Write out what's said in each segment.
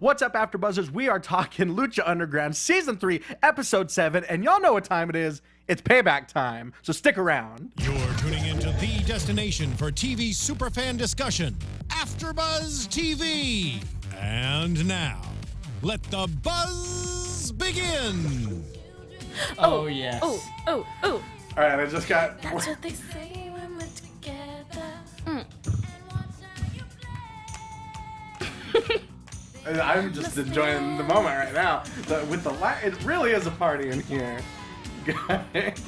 What's up, AfterBuzzers? We are talking Lucha Underground Season 3, Episode 7, and y'all know what time it is. It's payback time, so stick around. You're tuning into the destination for TV superfan discussion, AfterBuzz TV. And now, let the buzz begin. Oh, yes. Oh. All right, I just got... That's what they say when we're together. I'm just enjoying the moment right now. With the light, it really is a party in here. Guys.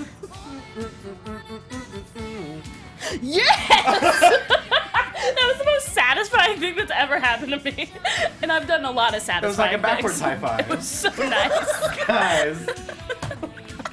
Yes! That was the most satisfying thing that's ever happened to me. And I've done a lot of satisfying It was like a backwards things. high five. It was so nice. Guys,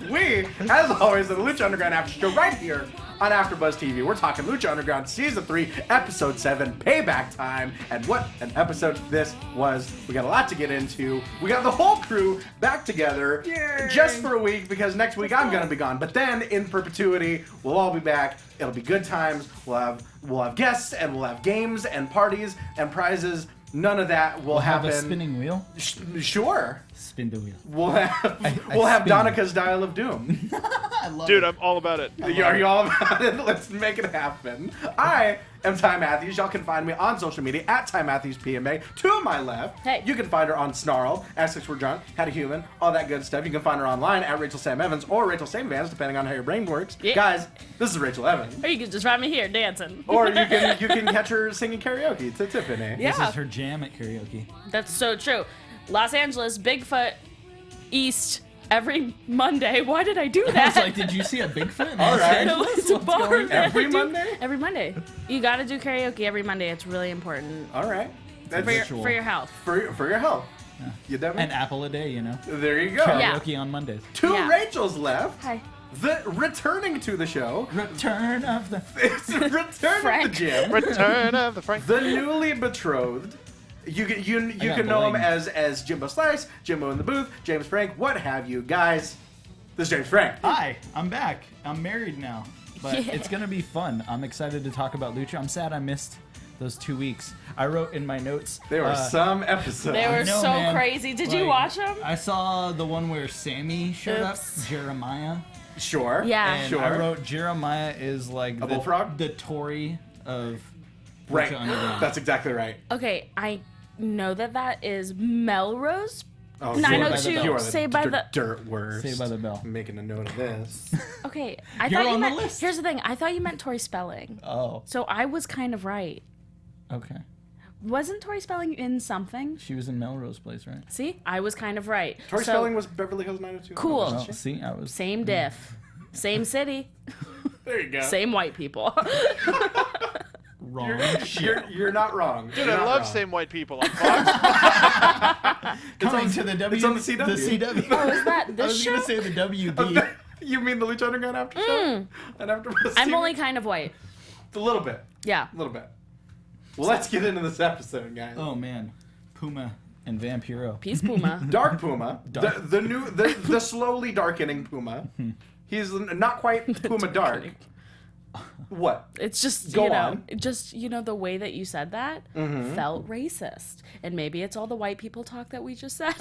we, as always, at the Lucha Underground After Show right here on AfterBuzz TV. We're talking Lucha Underground Season 3, Episode 7, Payback Time. And what an episode this was. We got a lot to get into. We got the whole crew back together just for a week because next week I'm going to be gone. But then, in perpetuity, we'll all be back. It'll be good times. We'll have guests, and we'll have games and parties and prizes. None of that will happen. Have a spinning wheel? Sure. Spin the wheel. We'll have spin. Donika's Dial of Doom. I love Dude, it. I'm all about it. Are you all about it? Let's make it happen. I am Ty Matthews. Y'all can find me on social media at Ty Matthews PMA. To my left, Hey. you can find her on Snarl, Ask We're Drunk, Had a Human, all that good stuff. You can find her online at Rachel Sam Evans or Rachel Sam Vans, depending on how your brain works. Yeah. Guys, this is Rachel Evans. Or you can just find me here dancing. Or you can catch her singing karaoke to Tiffany. Yeah. This is her jam at karaoke. That's so true. Los Angeles, Bigfoot, East, every Monday. Why did I do I that? was like, did you see a Bigfoot? in All Los right. Angeles? It's a What's bar, going on? man. Every Dude, Monday? Every Monday. You gotta do karaoke every Monday. It's really important. All right. That's For your, ritual. for your health. for your health. You done An apple a day, you know. There you go. Yeah. Karaoke on Mondays. Two Yeah. Rachels left. Hi. The returning to the show. Return of the... It's return of the Frank. gym. Return of the Frank. The newly betrothed. You can got know him bling. as Jimbo Slice, Jimbo in the Booth, James Frank, what have you, guys. This is James Frank. Hi, I'm back. I'm married now. But Yeah. it's going to be fun. I'm excited to talk about Lucha. I'm sad I missed those 2 weeks. I wrote in my notes. There were some episodes. They were know, so man. crazy. Did you Like, watch them? I saw the one where Sammy showed Oops. up, Jeremiah. Sure. Yeah. And Sure. I wrote Jeremiah is like the bullfrog? the Tory of Right. Lucha Underground. That's exactly right. Okay, I know that is Melrose. Oh, Saved by the 902, Bell. You are Saved by the... dirt worst. Saved by the Bell. I'm making a note of this. Okay, I You're thought you on the meant... list. Here's the thing. I thought you meant Tori Spelling. Oh, So I was kind of right. okay. Wasn't Tori Spelling in something? She was in Melrose Place, right? See? I was kind of right. Tori So, Spelling was Beverly Hills 902. Cool. wasn't Oh, she? see, I was. Same diff. Same city. There you go. Same white people. Wrong. You're not wrong. Dude, You're I not love wrong. same white people on Fox. Coming to the W. it's on the CW. The CW. Oh, is that I this was show? gonna say the WB. You mean the Lucha Underground after show? And after I'm only kind of white. a little bit. Yeah. A little bit. Well, let's get into this episode, guys. Oh man, Puma and Vampiro. Peace Puma. Dark Puma, Dark. the slowly darkening Puma. He's not quite Puma Dark. What? It's just, Go you know, on. just, you know, the way that you said that felt racist. And maybe it's all the white people talk that we just said.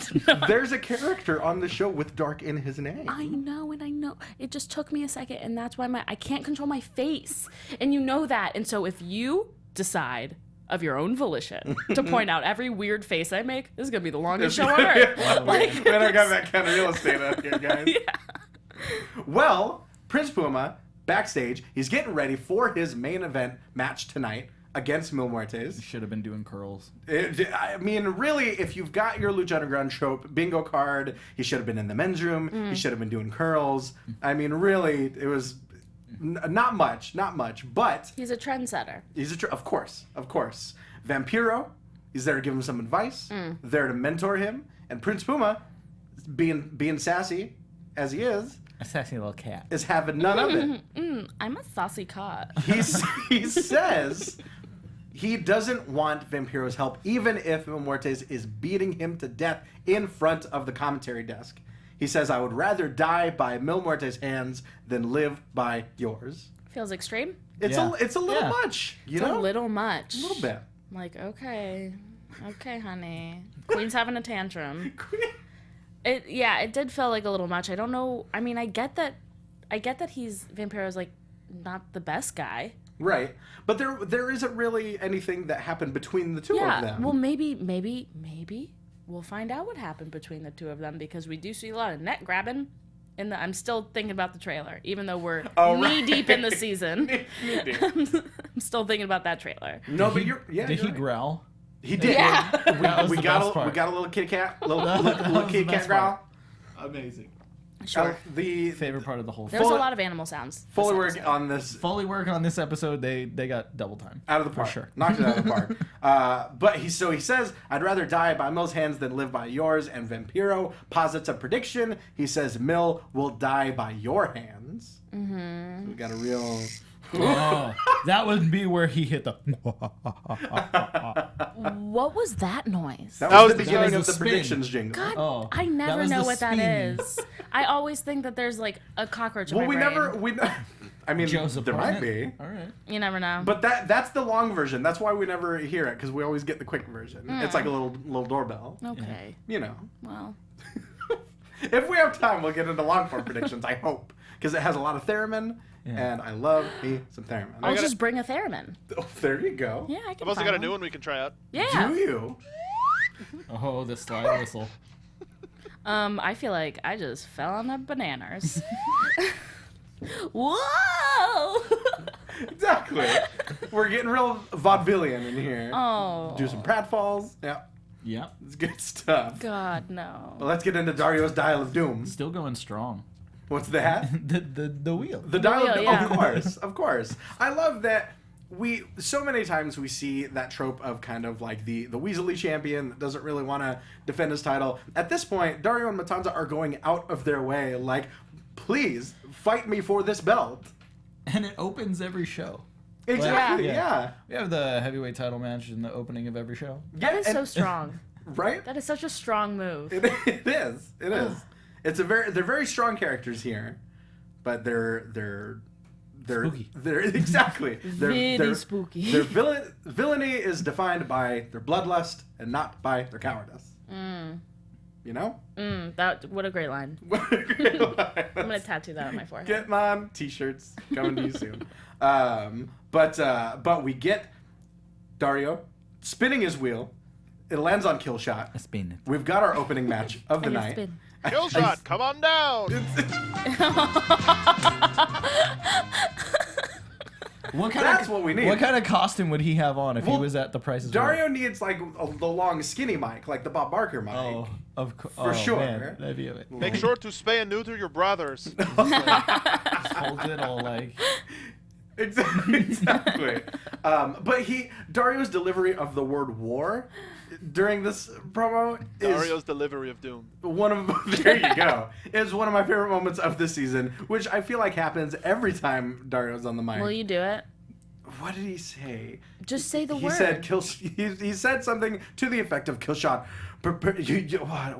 There's a character on the show with dark in his name. I know, and I know. It just took me a second, and that's why I can't control my face. And you know that. And so if you decide of your own volition to point out every weird face I make, this is going to be the longest show on earth. We don't got that kind of real estate up here, guys. Well, Prince Puma, backstage, he's getting ready for his main event match tonight against Mil Muertes. Should have been doing curls. I mean, really, if you've got your Lucha Underground trope bingo card, he should have been in the men's room. He should have been doing curls. I mean, really, it was not much, but He's a trendsetter. he's of course. Vampiro, he's there to give him some advice, there to mentor him, and Prince Puma, being sassy as he is A sassy little cat. having none of it. I'm a saucy cat. He says he doesn't want Vampiro's help, even if Mil Muertes is beating him to death in front of the commentary desk. He says, I would rather die by Mil Muertes' hands than live by yours. Feels extreme. It's Yeah. a little Yeah. much, you It's know? a little much. A little bit. Like, okay. Okay, honey. Queen's having a tantrum. It did feel like a little much. I don't know. I mean, I get that Vampiro's like not the best guy. Right. But there isn't really anything that happened between the two of them. Well, maybe we'll find out what happened between the two of them because we do see a lot of neck grabbing. I'm still thinking about the trailer, even though we're knee deep in the season. I'm still thinking about that trailer. No, but Did he growl? He did. Yeah. We got a little kitty cat, little kitty cat growl. Amazing. Sure. The Favorite part of the whole There was a lot of animal sounds. Foley work on this. Foley work on this episode, they got double time. Out of the park. For sure. Knocked it out of the park. But he says, I'd rather die by Mill's hands than live by yours. And Vampiro posits a prediction. He says Mill will die by your hands. Mm-hmm. So we got a real... Oh, that would be where he hit the... What was that noise? That was the that beginning was of the a spin. predictions jingle. God, I never was know the what that spin. is. I always think that there's like a cockroach in my brain. I mean, Joe's there might opponent? be. All right. You never know. But that's the long version. That's why we never hear it, because we always get the quick version. It's like a little doorbell. Okay. You know. Well. If we have time, we'll get into long form predictions, I hope. Because it has a lot of theremin, and I love me some theremin. I'll just bring a theremin. Oh, there you go. Yeah, I can I've also find got a one. new one we can try out. Yeah. Do you? Oh, the slide whistle. I feel like I just fell on the bananas. Whoa! Exactly. We're getting real vaudevillian in here. Oh. Do some pratfalls. Yeah. Yep. It's good stuff. God, no. Well, let's get into Dario's Dial of Doom. Still going strong. What's that? the wheel. The Dial of wheel, Doom. yeah. Of course. I love that so many times we see that trope of kind of like the Weasley champion that doesn't really want to defend his title. At this point, Dario and Matanza are going out of their way, like, please fight me for this belt. And it opens every show. Exactly, yeah. We have the heavyweight title match in the opening of every show. That is so strong. Right? That is such a strong move. It is. It is. They're very strong characters here, but they're spooky. They're exactly. Really spooky. Their villainy is defined by their bloodlust and not by their cowardice. You know? What a great line. What a great line. I'm gonna tattoo that on my forehead. Getting on t-shirts coming to you soon. But we get Dario spinning his wheel. It lands on Kill Shot. Spin. We've got our opening match of the night. Spin. Kill shot, come on down. That's what we need. What kind of costume would he have on if he was at the Price is Right? Dario needs like the long skinny mic, like the Bob Barker mic. Oh, of course. For sure. Man, that'd be it. Make sure to spay and neuter your brothers. Holds it all like. Exactly. But Dario's delivery of the word war during this promo is Dario's delivery of doom. there you go. Is one of my favorite moments of this season, which I feel like happens every time Dario's on the mic. Will you do it? What did he say? Just say the He word. said he said something to the effect of Killshot.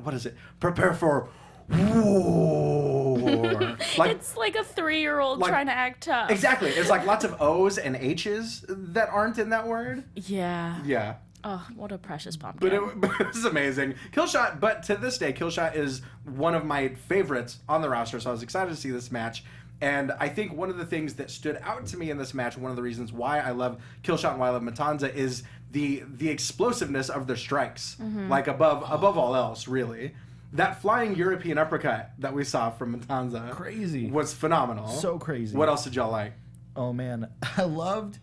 What is it? Prepare for war. It's like a 3-year-old trying to act tough. Exactly. It's like lots of O's and H's that aren't in that word. Yeah. Yeah. Oh, what a precious pumpkin. But it was amazing. Killshot, but to this day, Killshot is one of my favorites on the roster, so I was excited to see this match. And I think one of the things that stood out to me in this match, one of the reasons why I love Killshot and why I love Matanza, is the explosiveness of their strikes. Like above all else, really. That flying European uppercut that we saw from Matanza Crazy. was phenomenal. So crazy. What else did y'all like? Oh man, I loved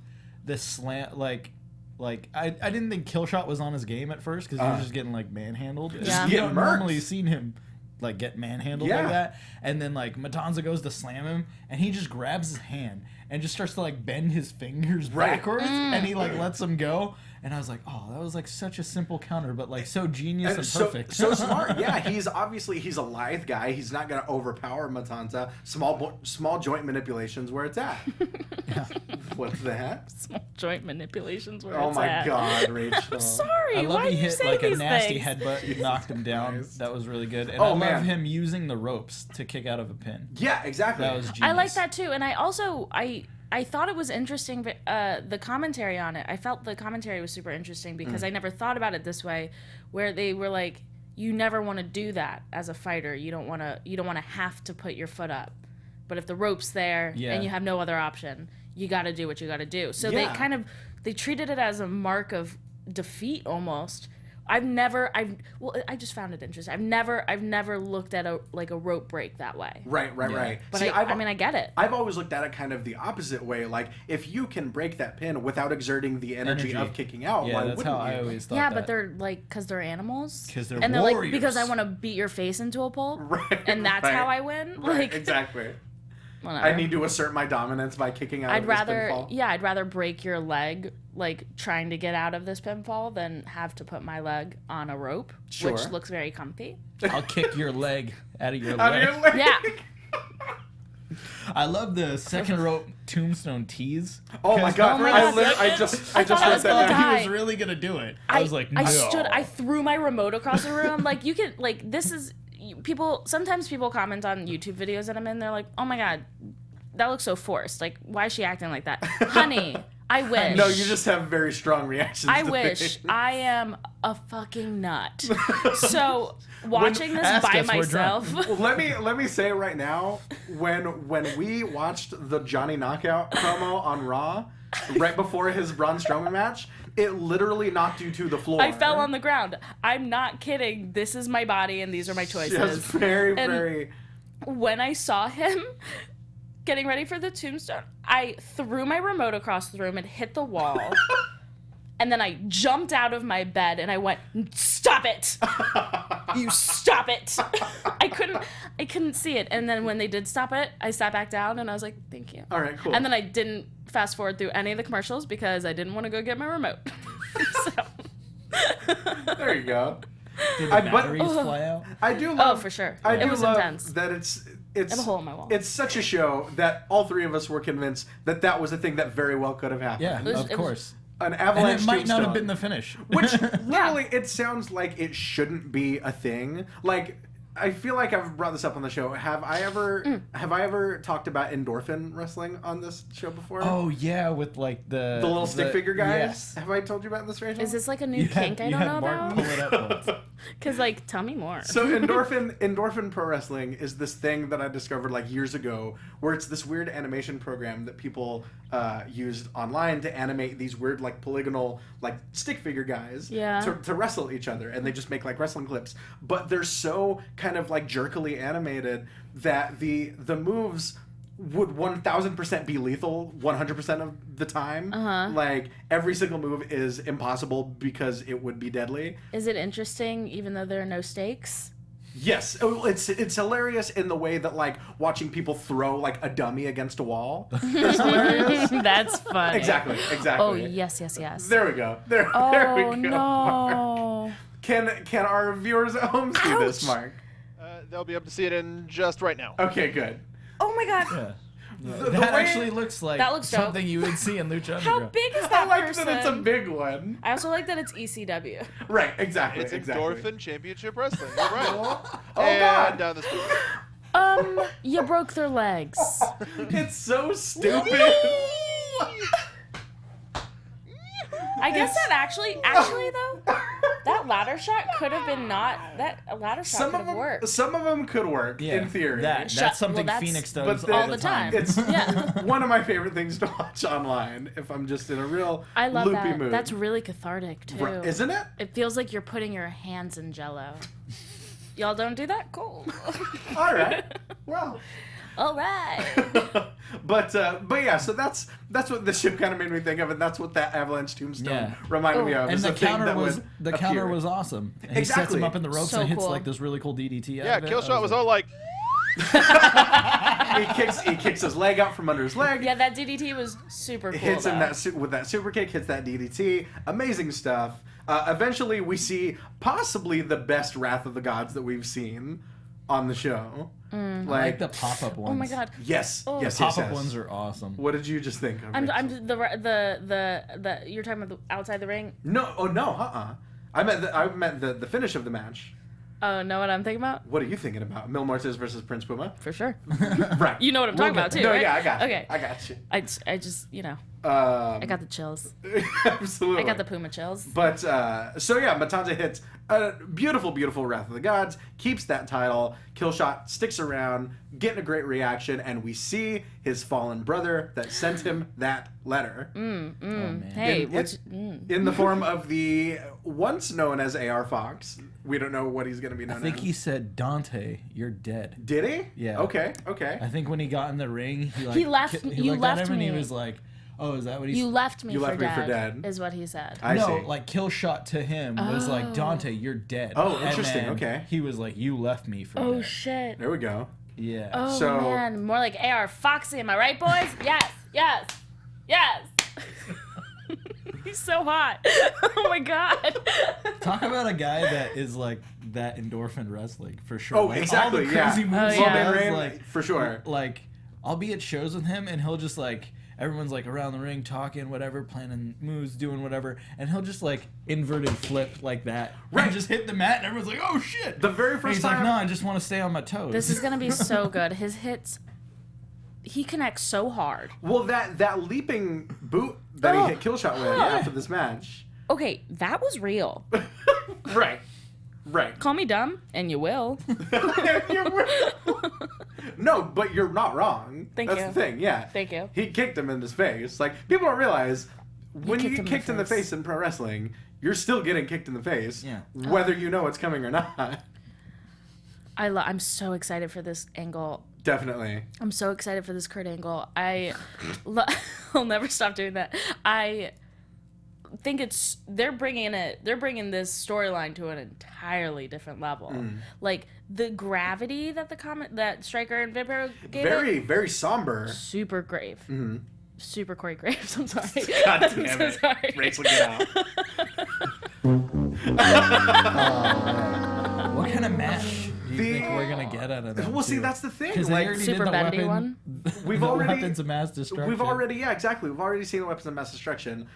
the slant. Like I didn't think Killshot was on his game at first because he was just getting like manhandled. Yeah. You getting don't murked. normally seen him like get manhandled Yeah. like that. And then like Matanza goes to slam him, and he just grabs his hand and just starts to like bend his fingers Right. backwards, and he like lets him go. And I was like, oh, that was like such a simple counter, but like so genius and perfect. So smart. Yeah, he's a lithe guy. He's not going to overpower Matanza. Small joint manipulations where it's at. Yeah. What's that? Small joint manipulations where Oh it's my at. God, Rachel. I'm sorry. I love Why he do you hit say like a these nasty things? headbutt, and knocked him down. Nice. That was really good. And Oh, I love man. him using the ropes to kick out of a pin. Yeah, exactly. That was genius. I like that too, and I also I thought it was interesting, but the commentary on it, I felt the commentary was super interesting because I never thought about it this way, where they were like, you never want to do that as a fighter. You don't want to have to put your foot up. But if the rope's there and you have no other option, you got to do what you got to do. So they treated it as a mark of defeat almost. I just found it interesting. I've never looked at a rope break that way. Right. But See, I get it. I've always looked at it kind of the opposite way. Like, if you can break that pin without exerting the energy of kicking out, Yeah, why that's wouldn't how you? I always thought. Yeah, that. but they're like, because they're animals. Because they're and they're warriors. like, because I want to beat your face into a pole. Right. And that's how I win. Right, Like, exactly. whatever. I need to assert my dominance by kicking out of this pinfall. I'd rather break your leg, like trying to get out of this pinfall, than have to put my leg on a rope, which Sure. looks very comfy. I'll kick your leg out of your Out leg. of your leg. Yeah. I love the second rope tombstone tease. Oh my god! my I God. I just I thought I read was that gonna down. die. He was really gonna do it. I was like, no. I threw my remote across the room. Like, you can, like, this is, sometimes people comment on YouTube videos that I'm in, they're like, oh my god, that looks so forced. Like, why is she acting like that? Honey, I wish. No, you just have very strong reactions. I to wish. things. I am a fucking nut. So watching this ask by us, we're drunk. myself. Let me say right now, when we watched the Johnny Knockout promo on Raw, right before his Braun Strowman match, it literally knocked you to the floor. I fell on the ground. I'm not kidding. This is my body and these are my choices. Just very, And very. when I saw him getting ready for the tombstone, I threw my remote across the room and hit the wall. And then I jumped out of my bed and I went, stop it! You stop it! I couldn't see it. And then when they did stop it, I sat back down and I was like, thank you. All right, cool. And then I didn't fast forward through any of the commercials because I didn't want to go get my remote. There you go. Did the batteries fly out? I do love. Oh, for sure. I It do was love intense. that it's I have a hole in my wall. It's such a show that all three of us were convinced that that was a thing that very well could have happened. Yeah, was- of it was- course. An And avalanche it might not have tombstone. been the finish. Which literally, it sounds like it shouldn't be a thing. Like, I feel like I've brought this up on the show. Have I ever talked about endorphin wrestling on this show before? Oh yeah, with like the The little stick figure guys. Yes. Have I told you about this, Rachel? Is this like a new kink I don't know Martin pull about? it up once. Because, like, tell me more. So endorphin pro wrestling is this thing that I discovered like years ago, where it's this weird animation program that people used online to animate these weird like polygonal like stick figure guys to wrestle each other, and they just make like wrestling clips, but they're so kind of like jerkily animated that the moves would 1000% be lethal 100% of the time. Like, every single move is impossible because it would be deadly. Is it interesting even though there are no stakes? Yes, it's hilarious in the way that, like, watching people throw like a dummy against a wall is hilarious. That's funny. Exactly. Oh, yes. There we go. There Oh, we go. no. Can our viewers at home see this, Mark? They'll be able to see it in just right now. Okay, good. Oh, my God. Yeah. The That way- actually looks like That looks dope. something you would see in Lucha How Underground. big is I that like person? that it's a big one. I also like that it's ECW. Right, exactly. It's exactly. Endorphin Championship Wrestling. You're right. Oh, and God. down the street. You broke their legs. It's so stupid. I guess that actually though, that ladder shot could have been that ladder shot Some could of have worked. them could work Yeah, in theory. That's something well, that's- Phoenix But does then- all all the the time. time. It's Yeah. one of my favorite things to watch online if I'm just in a real I love loopy that. mood. That's really cathartic too. Right, isn't it? It feels like you're putting your hands in Jello. Y'all don't do that? Cool. All right. Well. All right. But yeah, so that's what this ship kind of made me think of, and that's what that avalanche tombstone reminded me of. And is the a thing counter that was would counter appear. was awesome. And he sets Exactly. him up in the ropes So and hits cool. like this really cool DDT. Yeah, out of it. Killshot was all like, he kicks his leg out from under his leg. Yeah, that DDT was super cool. Hits him though. with that super kick, hits that DDT. Amazing stuff. Eventually, we see possibly the best Wrath of the Gods that we've seen on the show. I like the pop-up ones. Oh my god. Yes, Oh. yes, Pop-up yes. ones are awesome. What did you just think of? I'm Rachel? the you're talking about the outside the ring. No, oh no, I meant the finish of the match. Oh, know what I'm thinking about? What are you thinking about? Mil Muertes versus Prince Puma? For sure. Right. You know what I'm talking about too, No, right? yeah, I got you. Okay. I got you. I just, I got the chills. Absolutely. I got the Puma chills. But, so yeah, Matanza hits a beautiful, beautiful Wrath of the Gods, keeps that title, Killshot sticks around, getting a great reaction, and we see his fallen brother that sent him that letter. Hey, In the form of the once known as AR Fox. We don't know what he's going to be known I think as. he said, Dante, you're dead. Did he? Yeah. Okay. I think when he got in the ring, He he left- He you looked left at him and he me. was like, "Oh, is that what he?" you left me, You for, left me dead, for dead. is what he said. I no, see. like Killshot to him was like, "Dante, you're dead." Oh, And interesting, then okay. He was like, "You left me for Oh dead." shit. There we go. Yeah. Oh So- man, more like AR Foxy, am I right, boys? Yes. He's so hot. Oh my god. Talk about a guy that is like that endorphin wrestling for sure. Oh, Like, exactly, All the crazy yeah. moves Oh, he yeah. does, Rain, like for sure. Like I'll be at shows with him and he'll just like everyone's like around the ring talking whatever, planning moves, doing whatever, and he'll just like inverted flip like that. Right. And just hit the mat and everyone's like, "Oh shit." The very And first he's time. like, "No, I just want to stay on my toes." This is gonna be so good. His hits, he connects so hard. Well, that leaping boot that Oh. he hit Killshot with after this match. Okay, that was real. Right. Right. Call me dumb, and you will. No, but you're not wrong. Thank That's you. the thing, yeah. Thank you. He kicked him in his face. Like, people don't realize when you kicked get him in kicked the in the face. face in pro wrestling, you're still getting kicked in the face. Yeah. Whether you know it's coming or not. I'm so excited for this angle. Definitely. I'm so excited for this Kurt angle. I'll never stop doing that. I think they're bringing this storyline to an entirely different level. Like the gravity that Stryker and Vipero gave Very, very somber. super grave. Super Corey Graves. I'm sorry. God I'm damn so it. sorry. Rachel, get out. What kind of match do you The- think we're gonna get out of that? Well, see, that's the thing. Because Like, they already Super did the bendy weapon, one? We've the already- weapons of mass destruction. We've already seen the weapons of mass destruction.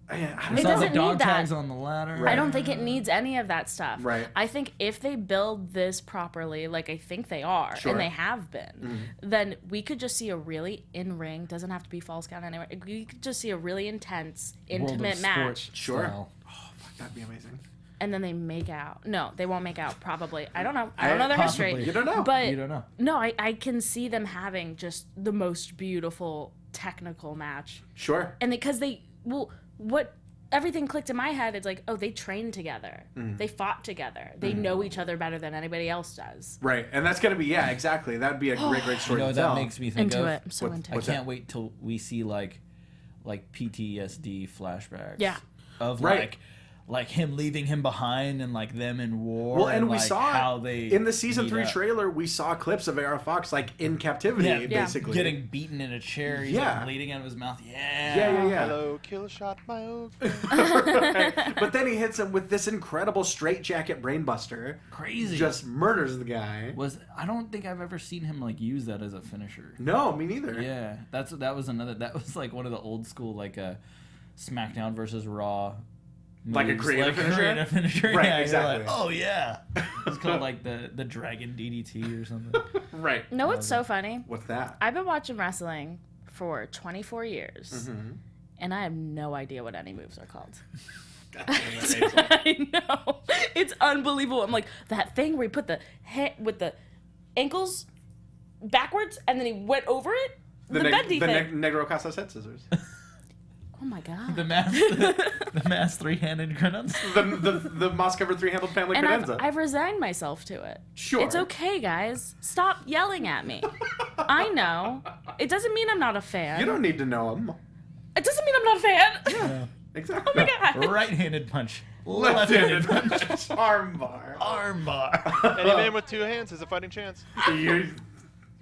I don't We It saw know. the doesn't dog need that. tags on the ladder. I don't think it needs any of that stuff. Right. I think if they build this properly, like I think they are, Sure. and they have been, then we could just see a really in-ring, doesn't have to be false count anywhere. We could just see a really intense, World of intimate match. Sport Sure. style. Oh, fuck, that'd be amazing. And then they make out. No, they won't make out, probably. I don't know. I don't know their Possibly. history. You don't know. But You don't know. no, I can see them having just the most beautiful technical match. Sure. And because everything clicked in my head. It's like, oh, they trained together. They fought together. They know each other better than anybody else does. Right. And that's going to be, yeah, exactly. That'd be a great, great You story know to what that tell. makes me think Into of? it. I'm so What- into I it. what's that? can't wait till we see like PTSD flashbacks. Yeah. Of Right. like him leaving him behind and like them in war. Well, and we like, saw how they in the season meet 3 up. trailer, we saw clips of AR Fox like in captivity, Yeah. Yeah. basically. getting beaten in a chair. He's Yeah. like bleeding out of his mouth. Yeah. Hello, Killshot, my old. But then he hits him with this incredible straitjacket brainbuster. Crazy. Just murders the guy. I don't think I've ever seen him like use that as a finisher. No, me neither. Yeah, that was like one of the old school like SmackDown versus Raw. Like a moves, creative finisher? creative finisher. Right, yeah, you're exactly. like, oh yeah. It's called like the Dragon DDT or something. Right. You know what's so funny? What's that? I've been watching wrestling for 24 years, and I have no idea what any moves are called. I know. It's unbelievable. I'm like, that thing where he put the head with the ankles backwards, and then he went over it? The bendy thing. Negro Casas head scissors. Oh my god. the mass three-handed grenades. the moss covered 3-handled family And credenza. I've resigned myself to it. Sure. It's okay, guys. Stop yelling at me. I know. It doesn't mean I'm not a fan. You don't need to know them. It doesn't mean I'm not a fan. Exactly. Oh my god. Right-handed punch. Left-handed punch. Armbar. Armbar. Any man with 2 hands has a fighting chance.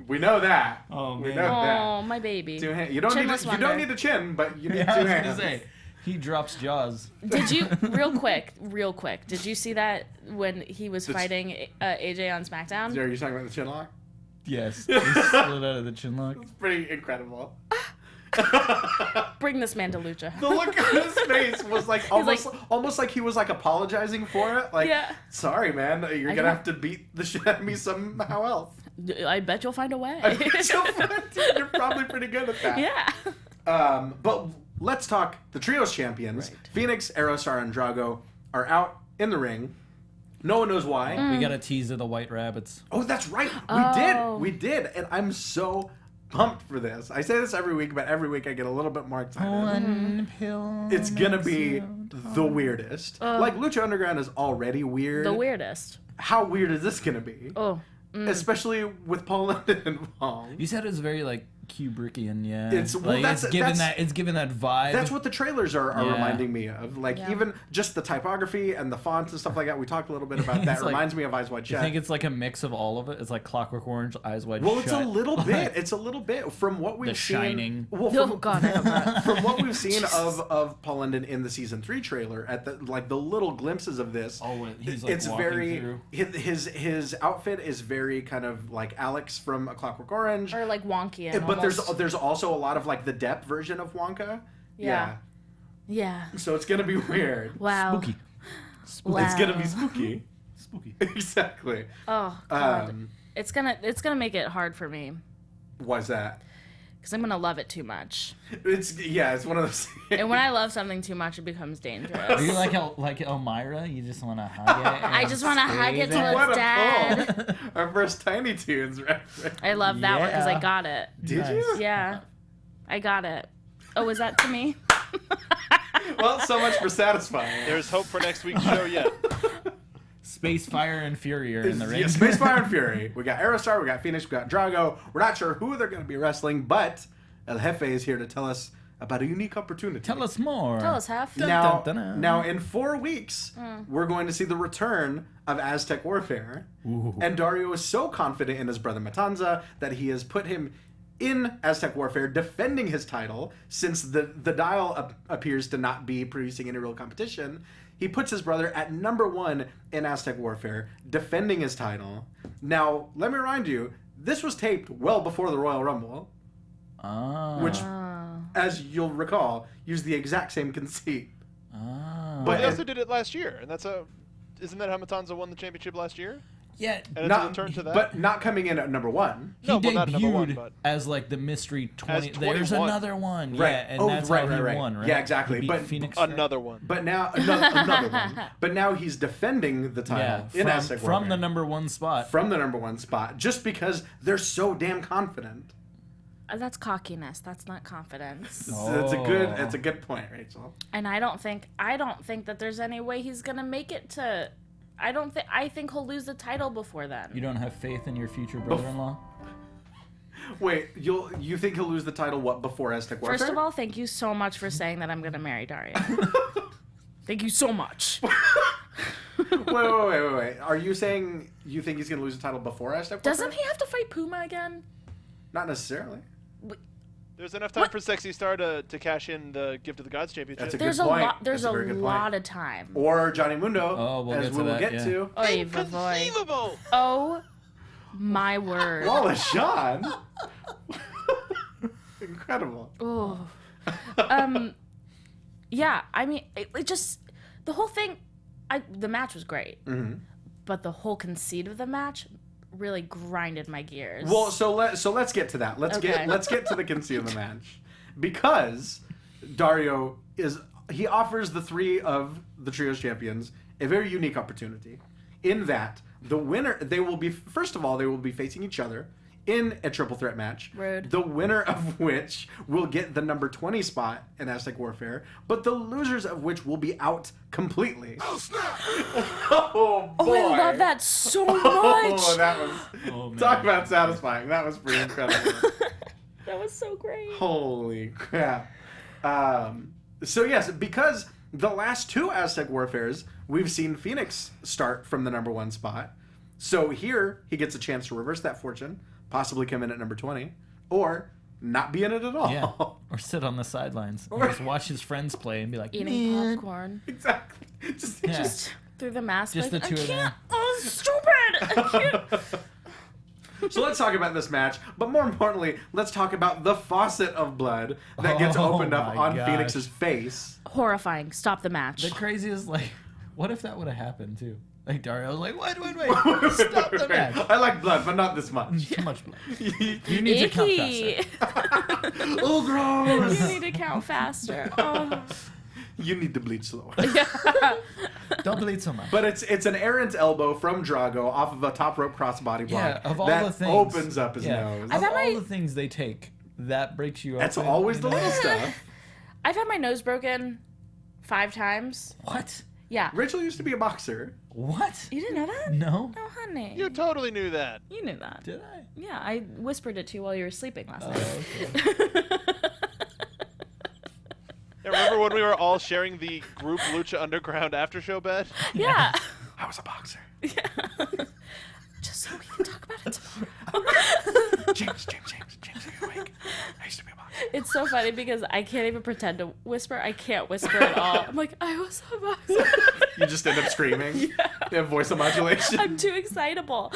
We know that. Oh, We man. know that. Oh, my baby. 2 hands. You don't Chinless need you don't wonder. need a chin, but you need Yeah, 2 I was hands. gonna say he drops jaws. Did you real quick? Did you see that when he was fighting AJ on SmackDown? Are you talking about the chin lock? Yes, he slid out of the chin lock. It's pretty incredible. Bring this man to Lucha. The look on his face was like almost like he was like apologizing for it. Like, Yeah. sorry, man, you're gonna have to beat the shit out of me somehow else. I bet you'll find a way. You're probably pretty good at that. Yeah. But let's talk the trios champions. Right. Phoenix, Aerostar, and Drago are out in the ring. No one knows why. We got a tease of the White Rabbits. Oh, that's right. Oh. We did. And I'm so pumped for this. I say this every week, but every week I get a little bit more excited. It's gonna be the weirdest. Like, Lucha Underground is already weird. The weirdest. How weird is this gonna be? Oh. Especially with Paul London involved. You said it was very like Kubrickian, yeah. It's- well, like, it's given that vibe. That's what the trailers are Yeah. reminding me of. Like, Yeah. even just the typography and the fonts and stuff like that. We talked a little bit about that. It's like- Reminds me of Eyes Wide I Shut. think it's like a mix of all of it. It's like Clockwork Orange, Eyes Wide Well, Shut. it's a little bit. It's a little bit from what we've The seen. Shining. Well, Oh from, God, I have that. from what we've seen of Paul London in the season 3 trailer, at the the little glimpses of this, Oh, he's like it's walking very through. his outfit is very kind of like Alex from A Clockwork Orange. Or like wonky. And But almost... there's also a lot of like the Depp version of Wonka. Yeah. Yeah. So it's gonna be weird. Wow. Spooky. Wow. It's gonna be spooky. Spooky. Exactly. Oh God. Um, It's gonna make it hard for me why's that? because I'm gonna love it too much. It's one of those. And when I love something too much, it becomes Are dangerous. you like Elmira? You just want to hug it? I just want to hug it till What it's a dead. pull! Our first Tiny Toons reference. I love that one because I Yeah. got it. Did Nice. you? Yeah, I got it. Oh, was that to me? Well, so much for satisfying. There's hope for next week's show yet. Space, Fire, and Fury are in the ring. Yeah, Space Fire and Fury. We got Aerostar, we got Phoenix, we got Drago. We're not sure who they're going to be wrestling, but El Jefe is here to tell us about a unique opportunity. Tell us more. Tell us, Hef. Now, Dun, dun, dun. now, in 4 weeks, we're going to see the return of Aztec Warfare. Ooh. And Dario is so confident in his brother Matanza that he has put him in Aztec Warfare, defending his title, since the dial appears to not be producing any real competition. He puts his brother at #1 in Aztec Warfare, defending his title. Now, let me remind you, this was taped well before the Royal Rumble, Ah. which, as you'll recall, used the exact same conceit. Ah. But But they also did it last year, and isn't that how Matanza won the championship last year? yeah. And it's a return to that. But not coming in at #1. He No, well, not number one, debuted but- as like the mystery 20. As There's 21. another one. Right. Yeah, and Oh, that's right, how he right. won, right? Yeah, exactly. He beat But- Phoenix. Another one. But now another one. But now he's defending the title Yeah, in Aztec Warfare. from the #1 spot. From the #1 spot, just because they're so damn confident. That's cockiness. That's not confidence. It's a good point, Rachel. And I don't think that there's any way he's gonna make it to. I think he'll lose the title before then. You don't have faith in your future brother-in-law? Wait, you think he'll lose the title before Aztec Warfare? First of all, thank you so much for saying that I'm gonna marry Dario. Thank you so much. wait. Are you saying you think he's gonna lose the title before Aztec Warfare? Doesn't he have to fight Puma again? Not necessarily. There's enough time for Sexy Star to cash in the Gift of the Gods championship. That's a There's good a point. lot. There's That's a very good point. lot of time. Or Johnny Mundo, Oh, we'll as get to we will that, get yeah. to. Oy vey. Inconceivable! Oh my word. Wallace Shawn. Incredible. Oh. Yeah, I mean, it just the whole thing. The match was great, but the whole conceit of the match really grinded my gears. Well, so let's get to that. Let's Okay. get to the conceit of the match, because Dario he offers the 3 of the trios champions a very unique opportunity, in that the winner they will be facing each other in a triple threat match. Rude. The winner of which will get the #20 spot in Aztec Warfare, but the losers of which will be out completely. Oh snap! Oh boy! oh, I love that so much. Oh, that was. Oh, man. Talk about satisfying. That was pretty incredible. That was so great. Holy crap. So yes, because the last 2 Aztec Warfares, we've seen Phoenix start from the #1 spot. So here, he gets a chance to reverse that fortune, possibly come in at #20, or not be in it at all. Yeah. Or sit on the sidelines and just watch his friends play and be like, Eating "Man." popcorn. Exactly. Just, Yeah. Through the mask. Just like, the two I of them. can't. Oh, stupid. I can't. So let's talk about this match, but more importantly, let's talk about the faucet of blood that gets Oh opened up my on gosh. Phoenix's face. Horrifying. Stop the match. The craziest, like, what if that would have happened too? Like Dario was like, wait, stop the match. I like blood, but not this much. Too much blood. You need to count Icky. faster. Oh, gross! You need to count faster. Oh. You need to bleed slower. Don't bleed so much. But it's an errant elbow from Drago off of a top rope crossbody block Yeah, of all that the things, opens up his nose. Of had all my- the things they take, that breaks you up. That's always the little stuff. I've had my nose broken 5 times. What? Yeah. Rachel used to be a boxer. What? You didn't know that? No. Oh, honey. You totally knew that. You knew that. Did I? Yeah, I whispered it to you while you were sleeping last night. Okay. Yeah, remember when we were all sharing the group Lucha Underground after show bed? Yeah. I was a boxer. Just so we can talk about it tomorrow. James, are you awake? I used to be a boxer. It's so funny because I can't even pretend to whisper. I can't whisper at all. I'm like, I was a boxer. You just end up screaming. Yeah. You have voice modulation. I'm too excitable.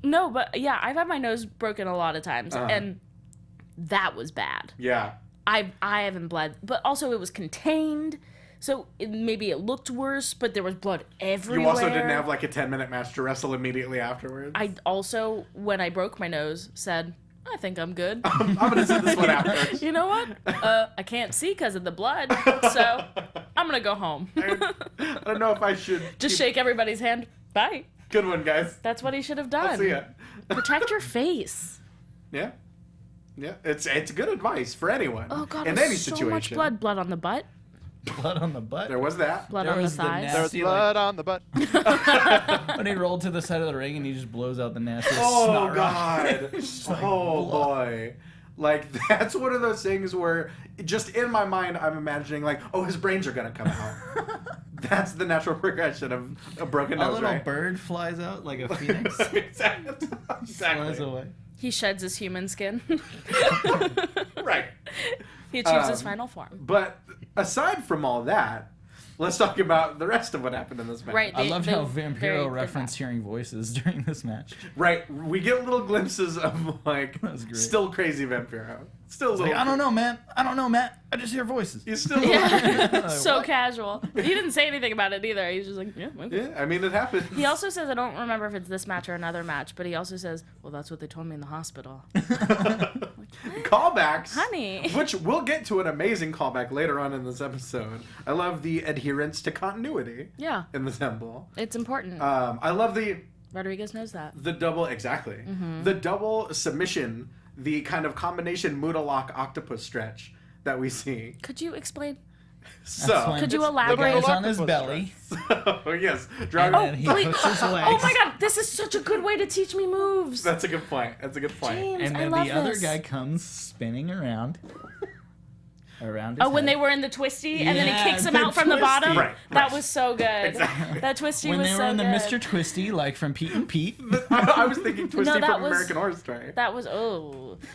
No, but yeah, I've had my nose broken a lot of times, and that was bad. Yeah. I haven't bled, but also it was contained, so maybe it looked worse, but there was blood everywhere. You also didn't have like a 10-minute match to wrestle immediately afterwards. I also, when I broke my nose, said, I think I'm good. I'm gonna send this one out first. You know what? I can't see because of the blood, so I'm gonna go home. I don't know if I should Just keep- shake everybody's hand. Bye. Good one, guys. That's what he should have I'll done. see ya. Protect your face. Yeah. Yeah. It's good advice for anyone. Oh god, in there's any so situation. much blood. Blood on the butt. Blood on the butt. There was that. Blood There on the was the thighs. nasty- There was See, blood on the butt. When he rolled to the side of the ring and he just blows out the nastiest Oh snot rock. God. like Oh blood. boy. Like that's one of those things where just in my mind I'm imagining like, oh, his brains are gonna come out. That's the natural progression of a broken A nose, little right? bird flies out like a phoenix. Exactly. Flies away. He sheds his human skin. Right. He achieves his final form. But aside from all that, let's talk about the rest of what happened in this match. Right. I loved how very Vampiro good referenced match. hearing voices during this match. Right. We get little glimpses of like That was great. still crazy Vampiro. Still a Like, little. I don't know, man. I don't know, Matt. I just hear voices. He's still. Yeah. so What? casual. He didn't say anything about it either. He's just like, yeah. Okay. Yeah, I mean it happens. He also says, I don't remember if it's this match or another match, but he also says, well, that's what they told me in the hospital. Callbacks. Honey. Which we'll get to an amazing callback later on in this episode. I love the adherence to continuity Yeah. in the temple. It's important. I love the Rodriguez knows that. double exactly Mm-hmm. the double submission, the kind of combination Muda lock octopus stretch that we see. Could you explain? So, Could you The elaborate? guy's on his Octopus belly. yes, Drago. Oh, And he wait. puts his legs. Oh my god, this is such a good way to teach me moves. That's a good point. That's a good point. James, And I then love the other this. guy comes spinning around his Oh, when head. they were in the twisty, and then Yeah, he kicks him the out from the twisty. bottom. Right, That right. was so good. Exactly. That twisty when was they were so in the good. Mr. Twisty, like from Pete and Pete. I was thinking Twisty that from was- American Horror Story. That was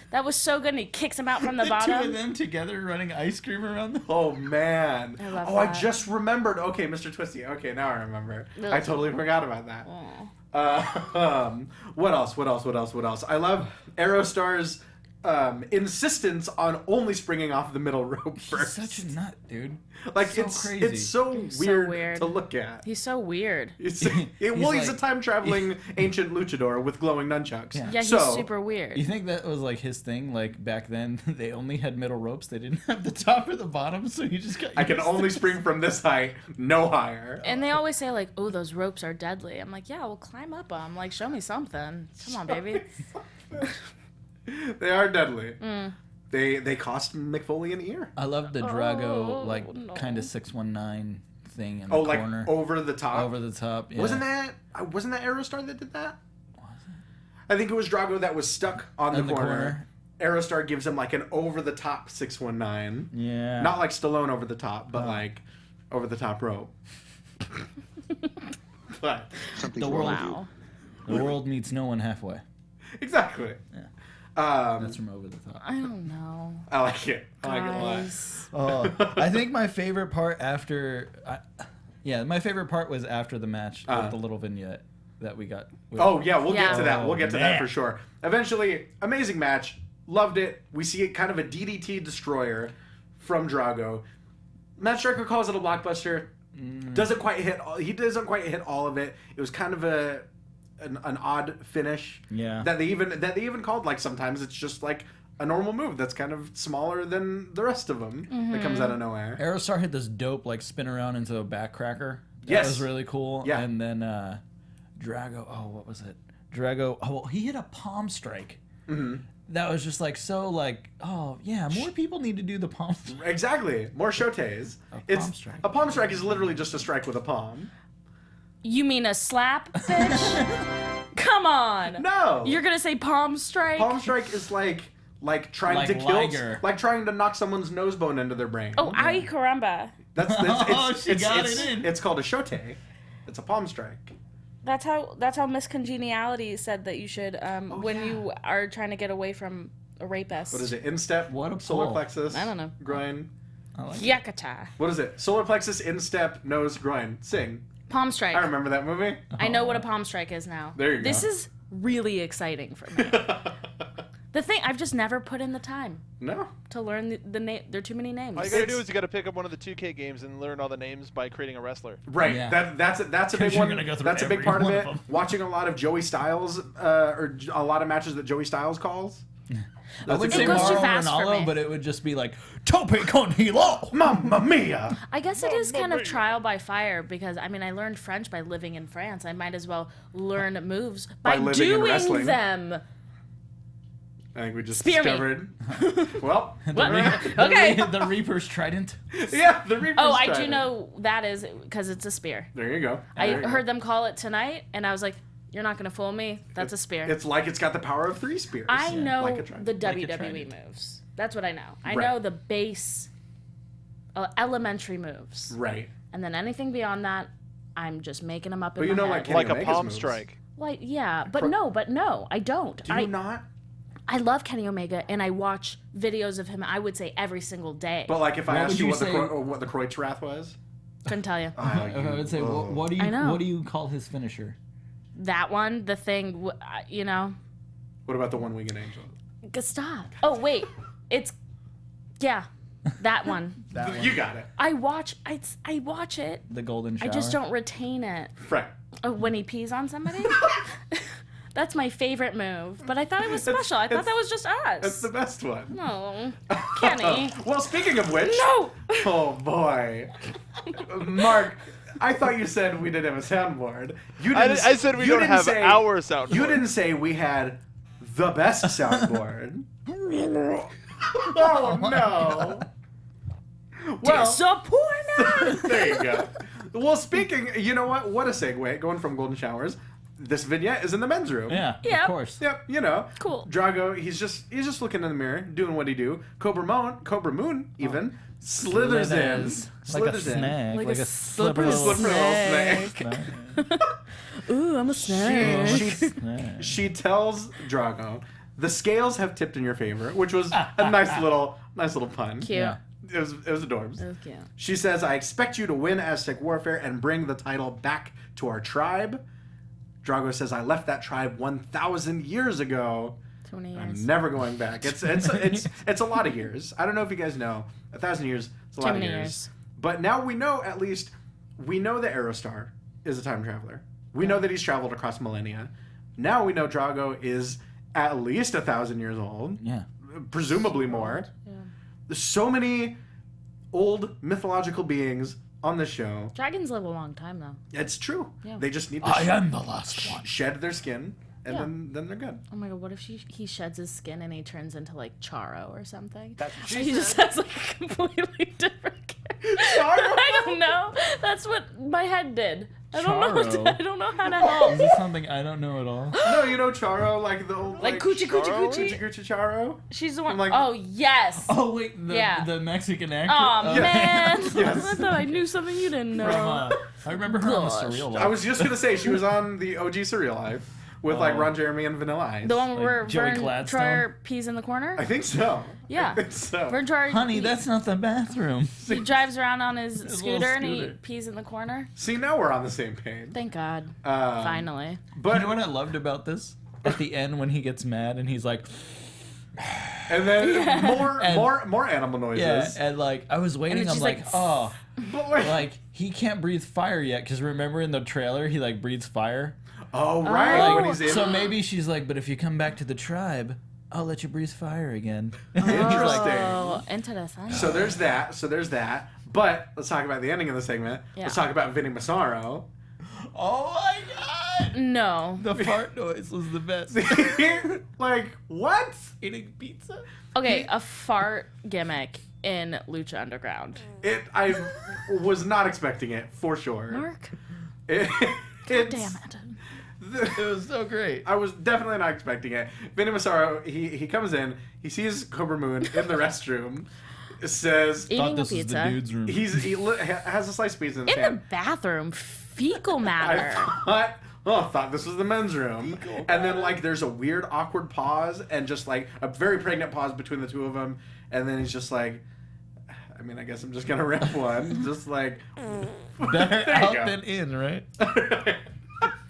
that was so good. And he kicks him out from the The two of bottom. them together running ice cream around the. Oh man! I love I that. just remembered. Okay, Mr. Twisty. Okay, now I remember. Ugh. I totally forgot about that. Aw. What else? I love Aerostar's insistence on only springing off the middle rope He's first. such a nut, dude. Like so it's crazy. it's so He's so weird, weird. to look at. He's so weird. He's a like- time traveling ancient luchador with glowing nunchucks. Yeah. Yeah, he's so, super weird. You think that was like his thing? Like back then, they only had middle ropes. They didn't have the top or the bottom, so you just got. I can used only to- spring from this height, no higher. And they always say like, "Oh, those ropes are deadly." I'm like, "Yeah, well, climb up them. Like, show me something. Come on, baby." They are deadly. Mm. They cost McFoley an ear. I love the Drago Oh, like no. kind of 619 thing in Oh, the like corner. over the top. Over the top. Yeah. Wasn't that Aerostar that did that? I think it was Drago that was stuck on In the the corner. Aerostar gives him like an over the top 619. Yeah. Not like Stallone over the top, but Oh. like over the top rope. But the world. Wow. The world meets no one halfway. exactly. Yeah. Um, That's from over the top. I don't know. I like it. I like it a lot. Guys. Oh, I think my favorite part after, my favorite part was after the match with the little vignette that we got. Oh yeah, we'll get Yeah. to that. We'll get to that man. for sure. Eventually, amazing match. Loved it. We see it kind of a DDT destroyer from Drago. Matt Striker calls it a blockbuster. Doesn't quite hit. He doesn't quite hit all of it. It was kind of an odd finish. Yeah. That they even called, like, sometimes it's just like a normal move that's kind of smaller than the rest of them that comes out of nowhere. Aerostar hit this dope like spin around into a backcracker. That Yes. was really cool. Yeah. And then Drago. Oh, what was it? Drago. Oh, well, he hit a palm strike. Mm-hmm. That was just like so like, oh yeah, more people need to do the palm strike. Exactly. More shotes. palm strike. A palm strike is literally just a strike with a palm. You mean a slap, bitch? Come on. No. You're gonna say palm strike? Palm strike is like trying Like to kill, Liger. like trying to knock someone's nose bone into their brain. Oh, ay caramba. It's called a shote. It's a palm strike. That's how Miss Congeniality said that you should when yeah. you are trying to get away from a rapist. What is it? Instep. What a solar pull. plexus. I don't know. Groin. I like it. Yakata. What is it? Solar plexus, instep, nose, groin. Sing. Palm strike. I remember that movie. I know what a palm strike is now. There you go. This is really exciting for me. The thing, I've just never put in the time No. to learn the name. There are too many names. All you gotta do is you gotta pick up one of the 2K games and learn all the names by creating a wrestler. Right. Yeah. That's a big you're one. gonna go through That's a big every part of one it. of them. Watching a lot of Joey Styles, or a lot of matches that Joey Styles calls. I would It say goes too Mauro fast for Ranallo, me. but it would just be like Tope con hilo. Mamma mia! I guess it is kind of trial by fire because I mean I learned French by living in France. I might as well learn moves by living in doing wrestling. them. I think we just Spear me. discovered. Well, Okay. The Reaper's Trident. yeah, the Reaper's Oh, I do Trident. know that is because it's a spear. There you go. I There you go. heard them call it tonight, and I was like, "You're not gonna fool me. That's a spear." It's like it's got the power of 3 spears. I know Like a trident. the Like a WWE trident. moves. That's what I know. I Right. know the base, elementary moves, Right. and then anything beyond that, I'm just making them up in But you my know, head. like Kenny Like a Omega's palm moves. strike. Like, yeah, but no, I don't. Do you not? I love Kenny Omega, and I watch videos of him. I would say every single day. But like, if I What asked would you you what the say- what the Kreuzrath was, Couldn't tell you. oh, I would say, oh. what do I know. you call his finisher? That one, the thing, you know, What about the one-winged angel? stop. Oh wait, it's yeah, that one. That one. You got it. I watch it. The golden shower. I just don't retain it. Right. Oh, when he pees on somebody. That's my favorite move. But I thought it was special. I thought it's- that was just That's us. the best one. No, Kenny. Well, speaking of which. No. Oh boy, Mark. I thought you said we didn't have a soundboard. You I didn't. said we you don't didn't have say- our soundboard. You didn't say we had the best soundboard. Oh no. Well, Disappointment. there you go. Well, speaking, you know what? What a segue. Going from golden showers. This vignette is in the men's room. Yeah, Yep. of course. Yep, you know. Cool. Drago, he's just looking in the mirror, doing what he do. Cobra Moon, even slithers in. Like a snake. Like Like a a slippery Slippery little snake. snake. Ooh, I'm a snake. She tells Drago, the scales have tipped in your favor, which was a nice little pun. Cute. Yeah. It was adorbs. That was cute. She says, I expect you to win Aztec Warfare and bring the title back to our tribe. Drago says, I left that tribe 1,000 years ago. 20 years. I'm never going back. It's a lot of years. I don't know if you guys know. 1,000 years is a lot of many years. years. But now we know, at least, we know that Aerostar is a time traveler. We know that he's traveled across millennia. Now we know Drago is at least 1,000 years old. Yeah. Presumably more. Yeah. There's so many old mythological beings on the show. Dragons live a long time, though. It's true. Yeah. They just need to I am the last one. shed their skin, and Yeah. then they're good. Oh my god, what if he sheds his skin and he turns into like Charo or something? That's what she He just said. has like a completely different character. Charo? I don't know. That's what my head did. I don't know. Charo? I don't know how to Is help. this something I don't know at all? No, you know Charo, like the old Like Coochie Coochie Charo? Coochie. Gucci Charo. She's the one. Like- Oh yes. Oh wait, Yeah. the Mexican actor. Oh Yeah. man. Yes. I thought I knew something you didn't know. From, I remember her on the Gosh. Surreal I Life. was just gonna say she was on the OG Surreal Life. with like Ron Jeremy and Vanilla Ice. The one where Joey Vern Gladstone? Troyer pees in the corner? I think so. Yeah. I think so. Vern Troyer, Honey, that's not the bathroom. he drives around on his little scooter and he scooter. pees in the corner. See, now we're on the same page. Thank God. Finally. But You know what I loved about this? At the end when he gets mad and he's like, and then And- more animal noises. yeah, and like I was waiting. then I'm she's like, like, oh, But like he can't breathe fire yet because remember in the trailer he like breathes fire. oh right, Oh. when he's in. So maybe she's like, but if you come back to the tribe, I'll let you breathe fire again. Interesting. Oh, interesting. So there's that. But let's talk about the ending of the segment. Yeah. Let's talk about Vinny Massaro. Oh my god! No. The fart noise was the best. Like what? Eating pizza. Okay, a fart gimmick in Lucha Underground. I was not expecting it for sure. Mark, It's- damn it. It was so great. I was definitely not expecting it. Vinny Massaro, he comes in, he sees Cobra Moon in the restroom, says Eating a This is the pizza. dude's room. has a slice of pizza in his In the hand. bathroom, fecal I matter. thought this was the men's room. And then like there's a weird awkward pause and just like a very pregnant pause between the two of them. And then he's just like, I mean, I guess I'm just gonna rip one. Just like Better There you out go. than in, right?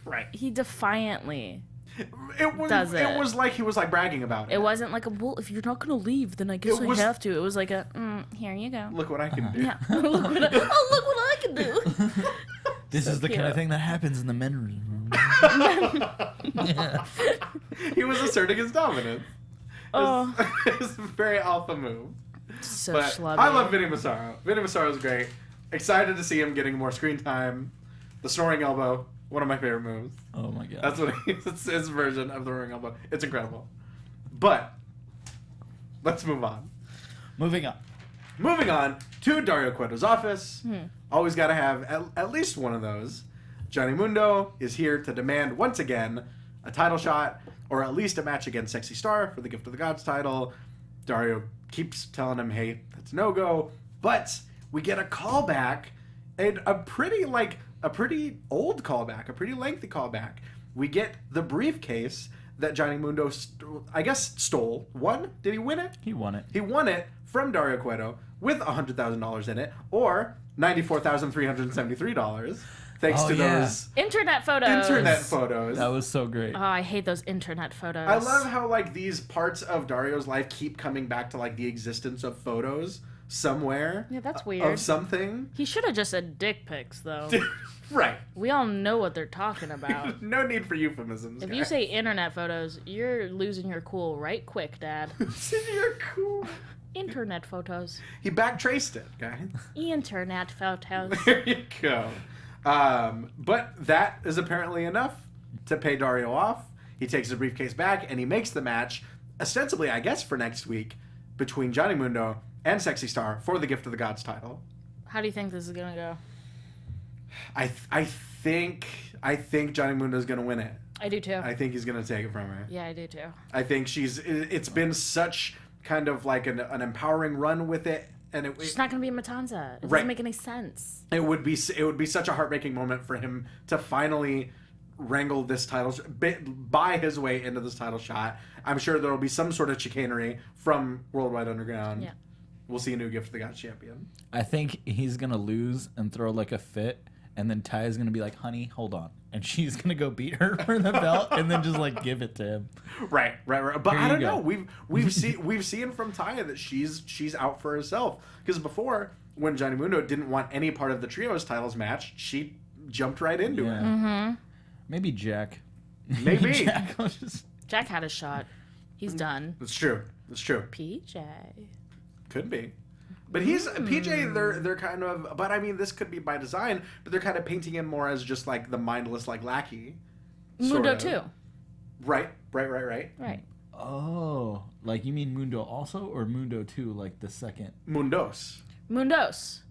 right. He defiantly. It was like he was like bragging about it. It wasn't like a, well, if you're not gonna leave, then I guess It was- I have to. It was like a, here you go. Look what I can do. Yeah. look what I can do. This is the kind of cute. thing that happens in the men's room. He was asserting his dominance. Oh, It's a very alpha move. so But schlubby. I love Vinny Massaro. Vinny Massaro's great. Excited to see him getting more screen time. The snoring elbow, one of my favorite moves. Oh my god. That's what it's his version of the snoring elbow. It's incredible. But let's move on. Moving on. Moving on to Dario Cueto's office. Always got to have at least one of those. Johnny Mundo is here to demand once again a title shot or at least a match against Sexy Star for the Gift of the Gods title. Dario keeps telling him, hey, that's no-go. But we get a callback, and a pretty old callback, a pretty lengthy callback. We get the briefcase that Johnny Mundo, stole. Won? Did he win it? He won it. He won it from Dario Cueto with $100,000 in it, or $94,373, thanks Oh, to yeah. those Internet photos. internet photos. That was so great. Oh, I hate those internet photos. I love how like these parts of Dario's life keep coming back to like the existence of photos somewhere. Yeah, that's Of weird. something. He should have just said dick pics, though. Right. We all know what they're talking about. No need for euphemisms. If guys. you say internet photos, you're losing your cool right quick, Dad. You're cool. Internet photos. He backtraced it, guys. Internet photos. There you go. But that is apparently enough to pay Dario off. He takes his briefcase back and he makes the match, ostensibly, I guess, for next week, between Johnny Mundo and Sexy Star for the Gift of the Gods title. How do you think this is gonna go? I think Johnny Mundo's gonna win it. I do too. I think he's gonna take it from her. Yeah, I do too. I think it's been such kind of like an empowering run with it, and She's not gonna be Matanza. It doesn't Right. make any sense. it would be such a heartbreaking moment for him to finally wrangle this title, buy his way into this title shot. I'm sure there will be some sort of chicanery from Worldwide Underground. Yeah. We'll see a new Gift of the Gods champion. I think he's gonna lose and throw like a fit, and then Ty is gonna be like, "Honey, hold on," and she's gonna go beat her for the belt, and then just like give it to him. Right. But Here I you don't go. know. We've seen from Taya that she's out for herself. Because before, when Johnny Mundo didn't want any part of the trios titles match, she jumped right into it. Yeah. Maybe Jack. Maybe. Jack will just... Jack had a shot. He's done. That's true. PJ. Could be. But he's PJ. They're kind of. But I mean, this could be by design. But they're kind of painting him more as just like the mindless like lackey. Mundo sort of. too. Right. Right. Oh, like you mean Mundo also, or Mundo 2, like the second? Mundos. Mundos.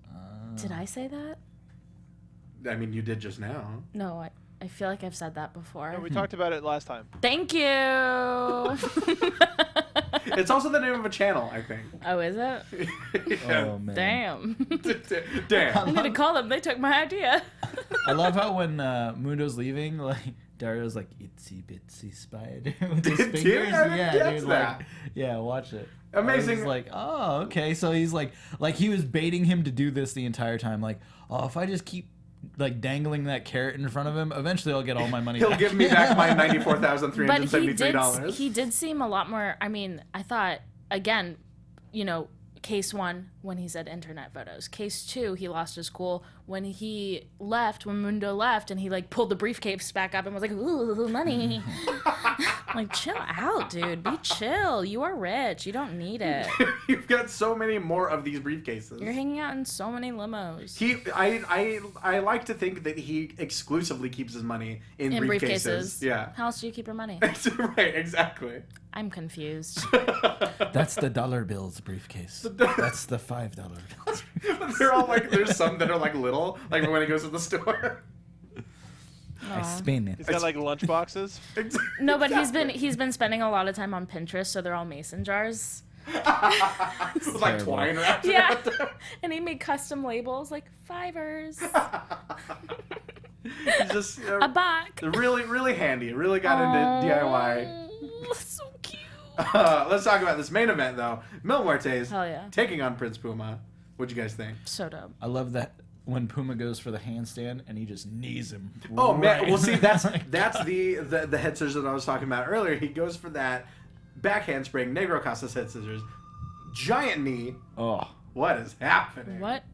Did I say that? I mean, you did just now. No, I feel like I've said that before. No, we talked about it last time. Thank you. It's also the name of a channel, I think. Oh, is it? Oh man. Damn. Damn. I need to call them. They took my idea. I love how when Mundo's leaving, like Dario's like itsy bitsy spider with his Dude, fingers. I didn't Yeah, catch dude. that. Like, yeah, watch it. Amazing. I was like, oh, okay. So he's like he was baiting him to do this the entire time. Like, oh, if I just keep like dangling that carrot in front of him, eventually I'll get all my money. He'll back. give me back my But $94,373. he did seem a lot more. I mean, I thought again, you know, case 1 when he said internet photos. Case 2, he lost his cool when he left, when Mundo left, and he like pulled the briefcase back up and was like, "Ooh, money." Like, chill out, dude. Be chill. You are rich. You don't need it. You've got so many more of these briefcases. You're hanging out in so many limos. I like to think that he exclusively keeps his money in briefcases. Yeah. How else do you keep your money? Right, exactly. I'm confused. That's the dollar bills briefcase. That's the $5 bills. They're all like, there's some that are like little, like when he goes to the store. I spin it. He's got like lunch boxes. No, but he's been spending a lot of time on Pinterest, so they're all mason jars. With like terrible. twine wrapped Yeah, around them. and he made custom labels like fivers, He's just a buck. really handy. Really got into DIY. Oh, so cute. Let's talk about this main event though. Mil Muertes Hell yeah. taking on Prince Puma. What'd you guys think? So dope. I love that when Puma goes for the handstand and he just knees him. Oh man, right. well see that's the head scissors that I was talking about earlier. He goes for that back handspring, Negro Casas head scissors, giant knee. Oh, What is happening? What?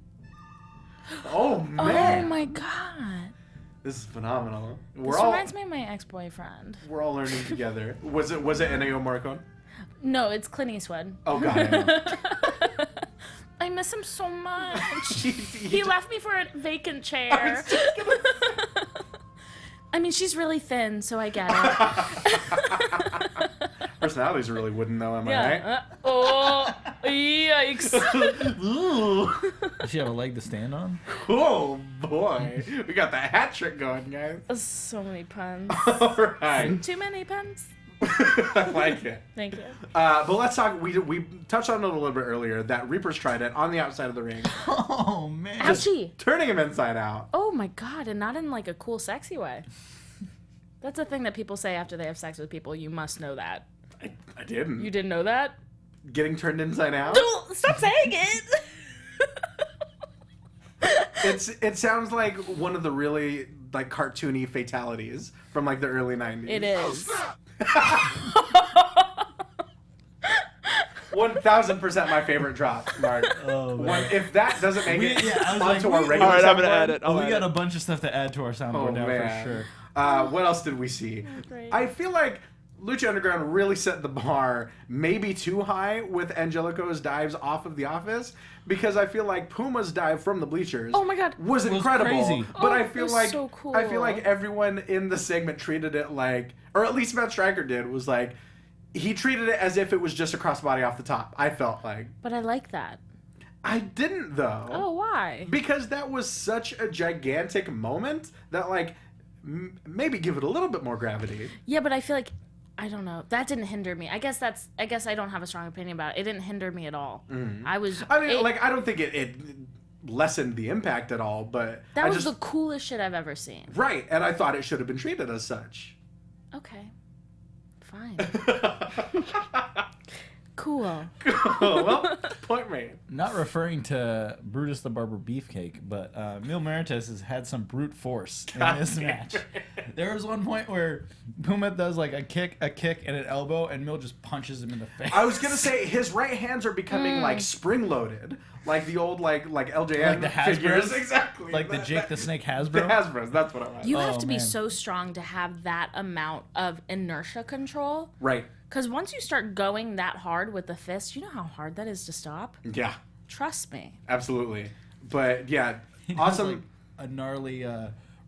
Oh man, Oh my god. this is phenomenal. This reminds me of my ex-boyfriend. We're all learning together. Was it Ennio Morricone? No, it's Clint Eastwood. Oh god. I miss him so much. he He left me for a vacant chair. I mean, she's really thin, so I get it. Personalities are really wooden though, am I right? Yeah. Oh, yikes. does she have a leg to stand on? Oh boy, we got the hat trick going, guys. So many puns. All right, Too many puns. I like it. Thank you. But let's talk. We touched on it a little bit earlier. That Reaper's Trident on the outside of the ring, Oh man. Ouchie. turning him inside out. Oh my god, and not in like a cool, sexy way. That's a thing that people say after they have sex with people. You must know that. I didn't. You didn't know that? Getting turned inside out. Stop saying it. It sounds like one of the really like cartoony fatalities from like the early 90s. It is. 1000% my favorite drop, Mark. Oh man. If that doesn't make it I was onto like, our regular All right, I'm soundboard- gonna add it. Oh, we I'll got add a bunch of stuff to add to our soundboard Oh now man. for sure. What else did we see? great. I feel like Lucha Underground really set the bar maybe too high with Angelico's dives off of the office, because I feel like Puma's dive from the bleachers Oh my god. was incredible. crazy. But Oh, I it feel was like so cool. I feel like everyone in the segment treated it like, or at least Matt Stryker did, was like he treated it as if it was just a crossbody off the top. I felt like. But I like that. I didn't though. Oh, why? Because that was such a gigantic moment that like maybe give it a little bit more gravity. Yeah, but I feel like I don't know. That didn't hinder me. I guess I don't have a strong opinion about it. It didn't hinder me at all. I was. I mean, it- like, I don't think it lessened the impact at all, but that I was just, the coolest shit I've ever seen. right, and I thought it should have been treated as such. Okay. Fine. Cool. Well, point made. Not referring to Brutus the Barber Beefcake, but Mil Muertes has had some brute force in this match. There was one point where Puma does like a kick, and an elbow, and Mil just punches him in the face. I was gonna say his right hands are becoming like spring loaded, like the old like LJN Like the Hasbros? figures, exactly. like the That- Jake the Snake the Hasbro. Hasbros. That's what I meant. You have Oh, to be man. so strong to have that amount of inertia control. Right. Because once you start going that hard with the fist, you know how hard that is to stop? Yeah. Trust me. Absolutely. But yeah, He does, awesome. like, a gnarly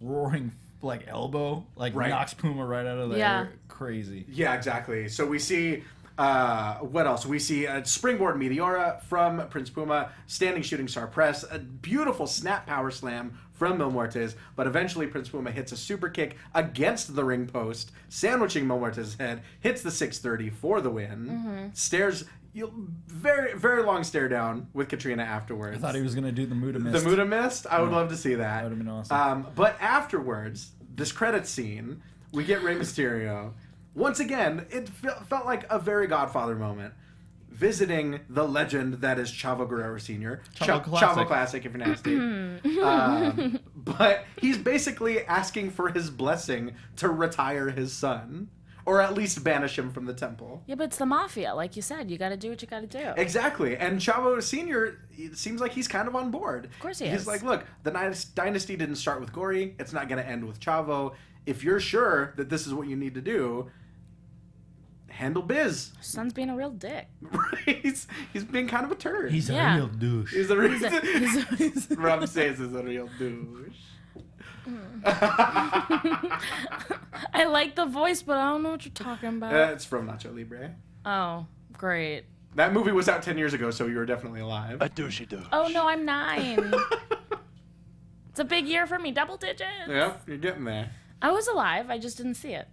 roaring like elbow, like Right. knocks Puma right out of the Yeah. air. Crazy. Yeah, exactly. So we see, what else? We see a springboard Meteora from Prince Puma, standing shooting star press, a beautiful snap power slam from Mil Muertes, but eventually Prince Puma hits a super kick against the ring post, sandwiching Mil Muertes' head, hits the 630 for the win, stares, very, very long stare down with Katrina afterwards. I thought he was gonna do the Muda Mist. The Muda Mist? I would love to see that. That would've been awesome. But afterwards, this credit scene, we get Rey Mysterio. Once again, it felt like a very Godfather moment. Visiting the legend that is Chavo Guerrero Sr. Chavo Classic, if you're nasty. But he's basically asking for his blessing to retire his son. Or at least banish him from the temple. Yeah, but it's the mafia. Like you said, you got to do what you got to do. Exactly. And Chavo Sr., it seems like he's kind of on board. Of course he is. He's like, look, the dynasty didn't start with Gory. It's not going to end with Chavo. If you're sure that this is what you need to do, handle biz. Son's being a real dick. He's being kind of a turd. He's a real douche. He's a real Rob says he's a real douche. I like the voice, but I don't know what you're talking about. It's from Nacho Libre. Oh, great. That movie was out 10 years ago, so you were definitely alive. A douchey douche. Oh, no, I'm 9. It's a big year for me. Double digits. Yep, you're getting there. I was alive. I just didn't see it.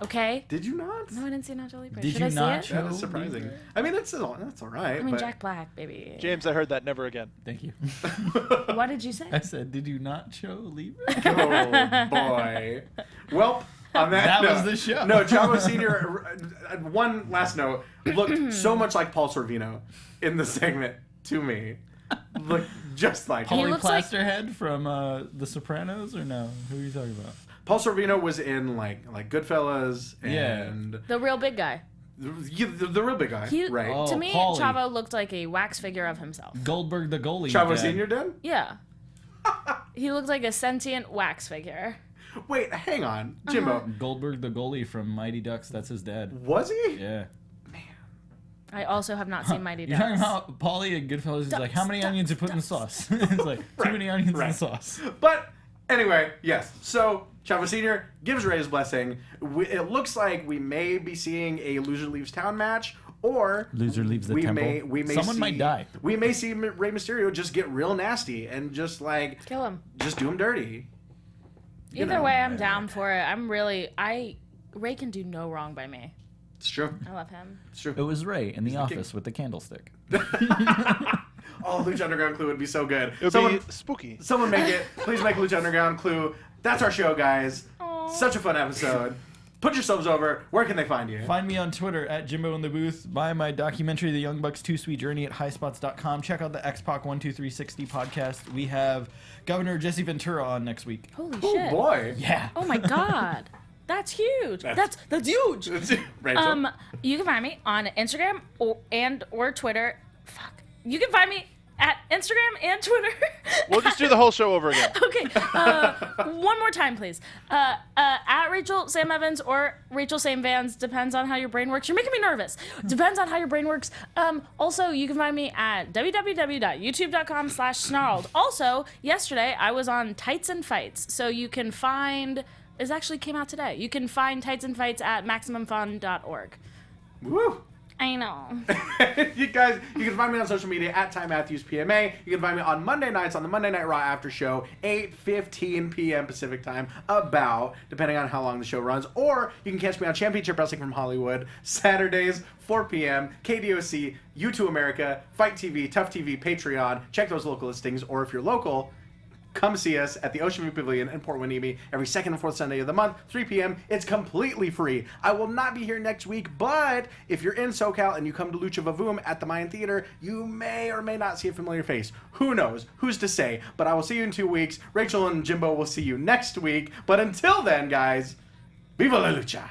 Okay? Did you not? No, I didn't see Nacho Libre. Did Should you I see not it? show- That is surprising. I mean, that's all right. I mean, but... Jack Black, baby. James, I heard that never again. Thank you. What did you say? I said, did you not show Libre? Oh, boy. Well, on that That note, was the show. No, Chavo Sr., one last note, looked so much like Paul Sorvino in the segment to me. Looked just like him. Polly looks like- Plasterhead from The Sopranos, or no? Who are you talking about? Paul Sorvino was in like Goodfellas Yeah. and The real big guy. the real big guy, He, right? Oh, to me, Pauly. Chavo looked like a wax figure of himself. Goldberg the goalie. Chavo dad. Sr. did? Yeah. He looked like a sentient wax figure. Wait, hang on, Jimbo. Goldberg the goalie from Mighty Ducks. That's his dad. Was he? Yeah. I also have not seen Mighty You're talking Ducks. about Paulie and Goodfellas. He's like, how many Ducks, onions you put in the sauce? It's like, too many onions in right. the sauce. But anyway, yes. So Chavo Sr. gives Rey his blessing. It looks like we may be seeing a loser leaves town match, or Loser leaves the temple. We may Someone see, might die. We may see Rey Mysterio just get real nasty and just like Kill him. just do him dirty. You Either know. way, I'm down for it. Ray can do no wrong by me. It's true. I love him. It's true. It was Ray in the the office with the candlestick. Oh, Lucha Underground clue would be so good. It would be spooky. Someone make it. Please make Lucha Underground clue. That's our show, guys. Aw. Such a fun episode. Put yourselves over. Where can they find you? Find me on Twitter at Jimbo in the Booth. Buy my documentary, The Young Bucks 2 Sweet Journey, at highspots.com. Check out the X-Pac 12360 podcast. We have Governor Jesse Ventura on next week. Holy Oh shit. boy. Yeah. Oh my god. That's huge. That's huge. Rachel. You can find me on Instagram or Twitter. Fuck. You can find me at Instagram and Twitter. We'll just do the whole show over again. Okay. One more time, please. At Rachel Sam Evans or Rachel Sam Vans. Depends on how your brain works. You're making me nervous. Depends on how your brain works. Also, you can find me at www.youtube.com/snarled. Also, yesterday I was on Tights and Fights. So you can find... It actually came out today. You can find Tights and Fights at MaximumFun.org. Woo. I know. You guys, you can find me on social media at Ty Matthews PMA. You can find me on Monday nights on the Monday Night Raw After Show, 8:15 p.m. Pacific Time, depending on how long the show runs. Or you can catch me on Championship Wrestling from Hollywood, Saturdays, 4 p.m., KDOC, U2 America, Fight TV, Tough TV, Patreon. Check those local listings. Or if you're local, come see us at the Ocean View Pavilion in Port Hueneme every second and fourth Sunday of the month, 3 p.m. It's completely free. I will not be here next week, but if you're in SoCal and you come to Lucha Vavoom at the Mayan Theater, you may or may not see a familiar face. Who knows? Who's to say? But I will see you in 2 weeks. Rachel and Jimbo will see you next week. But until then, guys, viva la lucha!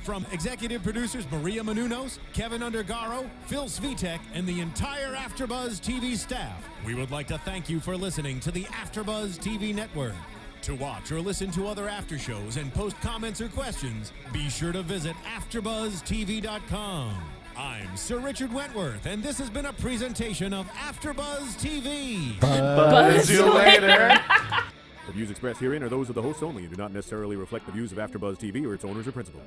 From executive producers Maria Menounos, Kevin Undergaro, Phil Svitek, and the entire AfterBuzz TV staff, we would like to thank you for listening to the AfterBuzz TV network. To watch or listen to other after shows and post comments or questions, be sure to visit AfterBuzzTV.com. I'm Sir Richard Wentworth, and this has been a presentation of AfterBuzz TV. Buzz you later! The views expressed herein are those of the hosts only and do not necessarily reflect the views of AfterBuzz TV or its owners or principals.